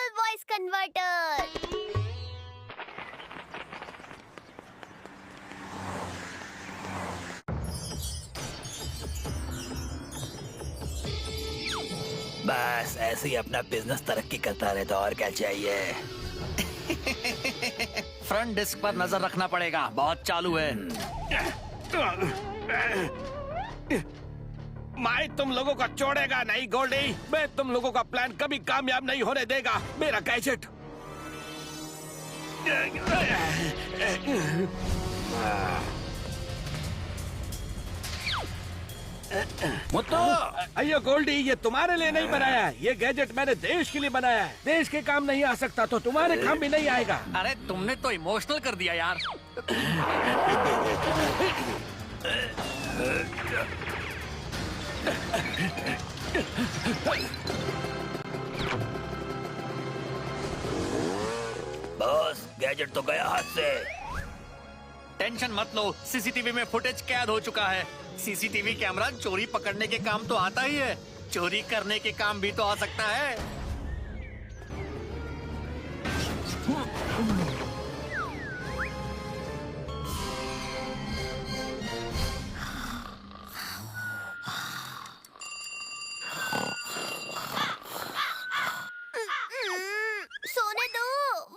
Portable voice converter. बस ऐसे ही अपना बिजनेस तरक्की करता रहता, और क्या चाहिए। फ्रंट डिस्क पर नजर रखना पड़ेगा, बहुत चालू है। मैं तुम लोगों का छोड़ेगा नहीं गोल्डी। मैं तुम लोगों का प्लान कभी कामयाब नहीं होने देगा। मेरा गैजेट मुत्तू, अयो गोल्डी, ये तुम्हारे लिए नहीं बनाया है। ये गैजेट मैंने देश के लिए बनाया है। देश के काम नहीं आ सकता तो तुम्हारे काम भी नहीं आएगा। अरे तुमने तो इमोशनल कर दिया यार। बॉस गैजेट तो गया हाथ से। टेंशन मत लो, सीसीटीवी में फुटेज कैद हो चुका है। सीसीटीवी कैमरा चोरी पकड़ने के काम तो आता ही है, चोरी करने के काम भी तो आ सकता है। सोने दो,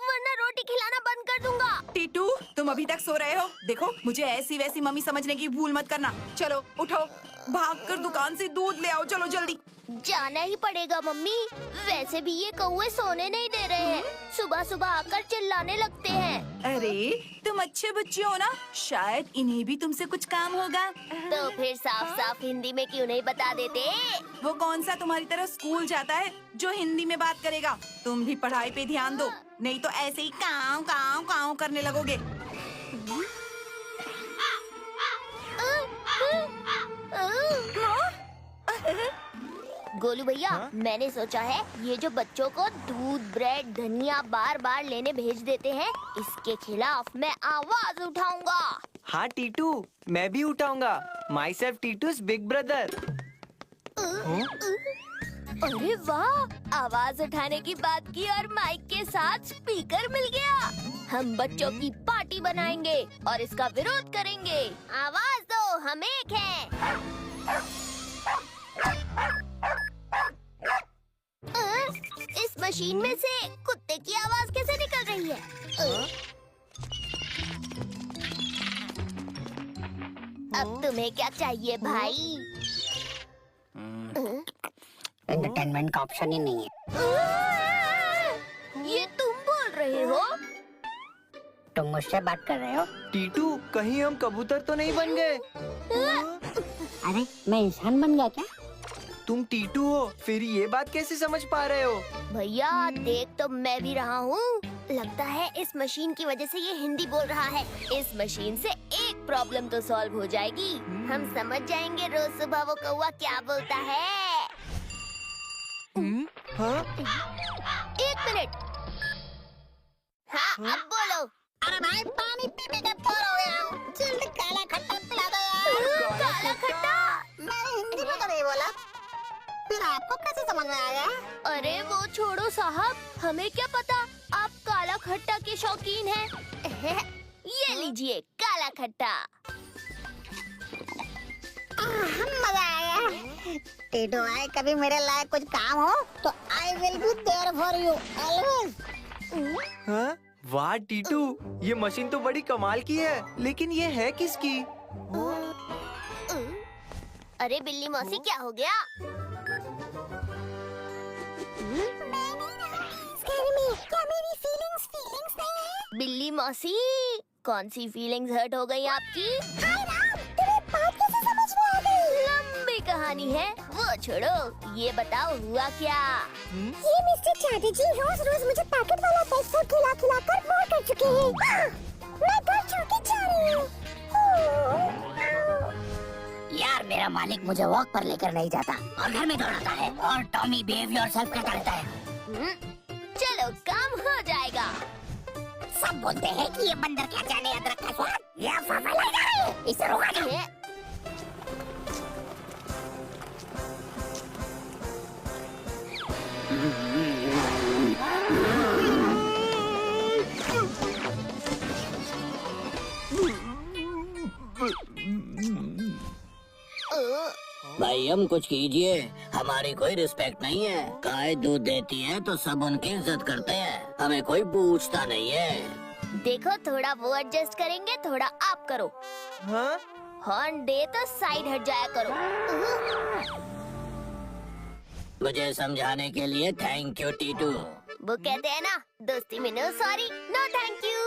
वरना रोटी खिलाना बंद कर दूंगा। टीटू, तुम अभी तक सो रहे हो? देखो, मुझे ऐसी वैसी मम्मी समझने की भूल मत करना। चलो उठो, भागकर दुकान से दूध ले आओ, चलो जल्दी। जाना ही पड़ेगा मम्मी। वैसे भी ये कौवे सोने नहीं दे रहे हैं, सुबह सुबह आकर चिल्लाने लगते हैं। अरे तुम अच्छे बच्चे हो ना, शायद इन्हें भी तुमसे कुछ काम होगा। तो फिर साफ साफ हिंदी में क्यों नहीं बता देते? वो कौन सा तुम्हारी तरह स्कूल जाता है जो हिंदी में बात करेगा? तुम भी पढ़ाई पे ध्यान दो, नहीं तो ऐसे ही काव काव काव करने लगोगे। गोलू भैया, मैंने सोचा है ये जो बच्चों को दूध, ब्रेड, धनिया बार बार लेने भेज देते हैं, इसके खिलाफ मैं आवाज उठाऊंगा। हाँ टीटू, मैं भी उठाऊंगा। Myself Titu's big brother. अरे वाह, आवाज उठाने की बात की और माइक के साथ स्पीकर मिल गया। हम बच्चों की पार्टी बनाएंगे और इसका विरोध करेंगे। आवाज दो, हम एक हैं। इस मशीन में से कुत्ते की आवाज कैसे निकल रही है? अब तुम्हें क्या चाहिए भाई? एंटरटेनमेंट का ऑप्शन ही नहीं है। ये तुम बोल रहे हो? तुम मुझसे बात कर रहे हो? टीटू, कहीं हम कबूतर तो नहीं बन गए? अरे मैं इंसान बन गया क्या? तुम टीटू हो, फिर ये बात कैसे समझ पा रहे हो? भैया देख तो मैं भी रहा हूँ। लगता है इस मशीन की वजह से ये हिंदी बोल रहा है। इस मशीन से एक प्रॉब्लम तो सॉल्व हो जाएगी। हम समझ जाएंगे रोज सुबह वो कौवा क्या बोलता है। हाँ? एक मिनट। हाँ, अब बोलो। अरे भाई, पानी पी पी के बोर हो गया हूँ। जल्दी काला खट्टा पिला दो यार। काला खट्टा? मैंने हिंदी में तो नहीं बोला, फिर आपको कैसे समझ में आया? अरे वो छोड़ो साहब, हमें क्या पता आप काला खट्टा के शौकीन हैं। ये लीजिए काला खट्टा। मजा आया। टीटू भाई, कभी मेरे लायक कुछ काम हो तो I will be there for you always. हाँ? वाह टीटू, ये मशीन तो बड़ी कमाल की है, लेकिन ये है किसकी? अरे बिल्ली मौसी, क्या हो गया? क्या मेरी फीलिंग्स नहीं है? बिल्ली मौसी, कौन सी फीलिंग्स हर्ट हो गई आपकी? हाय राम, तुम्हें बात कैसे समझ में आ गई? लंबी कहानी है, वो छोड़ो, ये बताओ हुआ क्या? ये मिस्टर चैटर्जी रोज रोज मुझे पैकेट वाला पेट फूड खिला खिला कर बोर कर चुके हैं। मैं घर छोड़ के जा रही हूँ। यार, मेरा मालिक मुझे वॉक पर लेकर नहीं जाता और घर में दौड़ाता है और टॉमी बिहेव योरसेल्फ कहता रहता है। चलो काम हो जाएगा। सब बोलते हैं कि ये बंदर क्या जाने अदरक का स्वाद, ये अफवाह फैलाई जा रही है। इसे रोका जाए। मरियम कुछ कीजिए, हमारी कोई रिस्पेक्ट नहीं है। गाय दूध देती है तो सब उनकी इज्जत करते हैं, हमें कोई पूछता नहीं है। देखो थोड़ा वो एडजस्ट करेंगे, थोड़ा आप करो। हाँ? हॉर्न दे तो साइड हट जाया करो। मुझे समझाने के लिए थैंक यू टीटू। वो कहते हैं ना, दोस्ती में no sorry no thank you.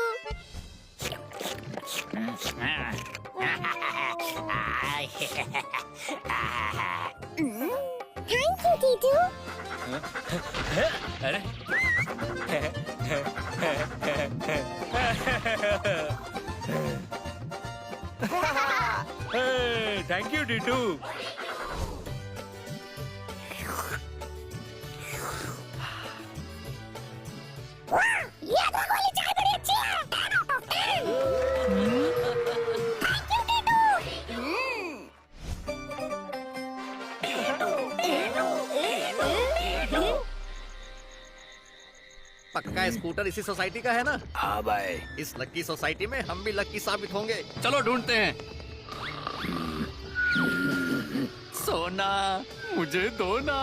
Thank you Titu. अरे थैंक यू टीटू। ये तो वाली चाय बड़ी अच्छी है। 10 out of 10। Thank you Titu. पक्का स्कूटर इसी सोसाइटी का है ना? हाँ भाई। इस लकी सोसाइटी में हम भी लकी साबित होंगे। चलो ढूंढते हैं। सोना मुझे दो ना।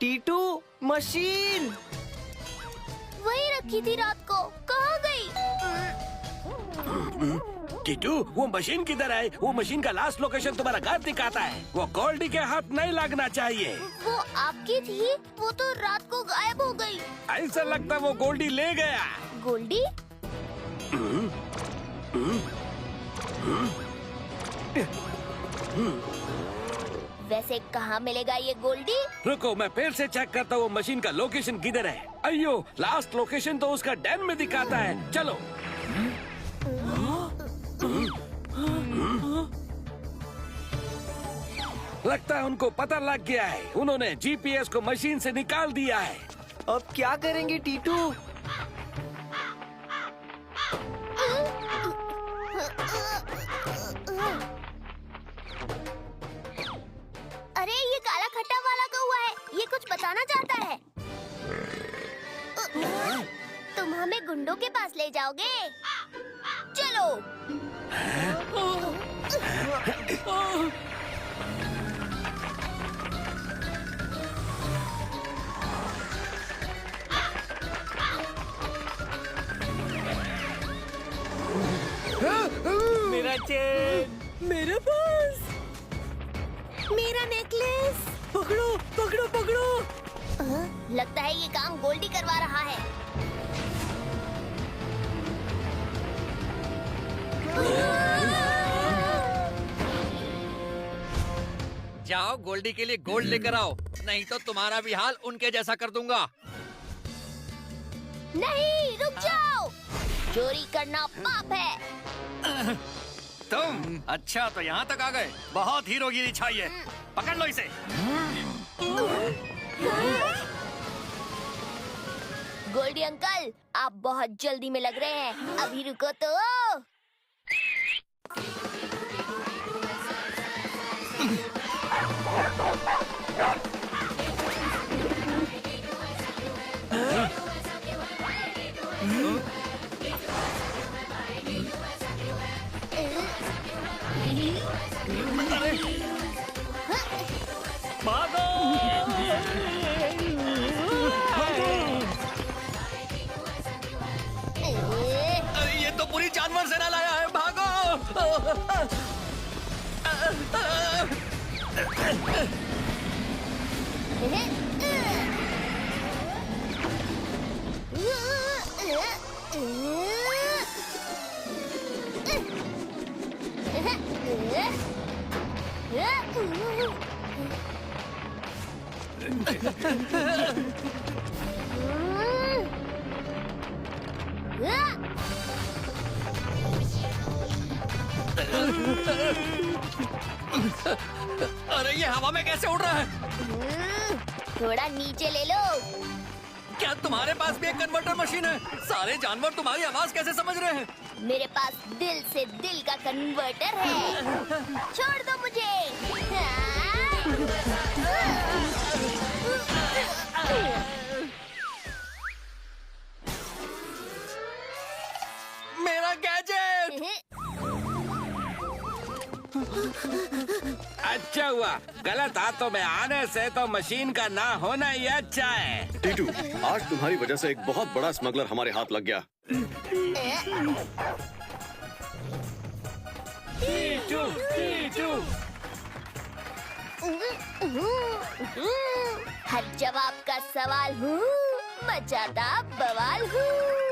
टीटू मशीन। वही रखी थी रात को, कहाँ गई? टीटू, वो मशीन किधर है? वो मशीन का लास्ट लोकेशन तुम्हारा घर दिखाता है। वो गोल्डी के हाथ नहीं लगना चाहिए। वो आपकी थी, वो तो रात को गायब हो गई। ऐसा लगता वो गोल्डी ले गया। गोल्डी? वैसे कहाँ मिलेगा ये गोल्डी? रुको, मैं फिर से चेक करता हूँ वो मशीन का लोकेशन किधर है। अयो, लास्ट लोकेशन तो उसका डैन में दिखाता है। चलो। लगता है उनको पता लग गया है। उन्होंने जीपीएस को मशीन से निकाल दिया है। अब क्या करेंगे टीटू? अरे ये काला खट्टा वाला कौवा है, ये कुछ बताना चाहता है। तुम हमें गुंडों के पास ले जाओगे? चलो। मेरा चेन। मेरे पास। मेरा नेकलेस। पकड़ो पकड़ो पकड़ो। लगता है ये काम गोल्डी करवा रहा है। जाओ गोल्डी के लिए गोल्ड लेकर आओ, नहीं तो तुम्हारा भी हाल उनके जैसा कर दूंगा। नहीं, रुक जाओ। चोरी करना पाप है। तुम अच्छा तो यहाँ तक आ गए। बहुत हीरोगिरी चाहिए। पकड़ लो इसे। गोल्डी अंकल, आप बहुत जल्दी में लग रहे हैं। अभी रुको तो। भागो! ये तो पूरी जानवर सेना लाया है। भागो! अरे ये हवा में कैसे उड़ रहा है? थोड़ा नीचे ले लो। क्या तुम्हारे पास भी एक कन्वर्टर मशीन है? सारे जानवर तुम्हारी आवाज कैसे समझ रहे हैं? मेरे पास दिल से दिल का कन्वर्टर है। छोड़ दो मुझे। अच्छा हुआ, गलत हाथों में आने से तो मशीन का ना होना ही अच्छा है। टीटू, आज तुम्हारी वजह से एक बहुत बड़ा स्मगलर हमारे हाथ लग गया। टीटू, टीटू। हर जवाब का सवाल हूँ, मचाता बवाल हूँ।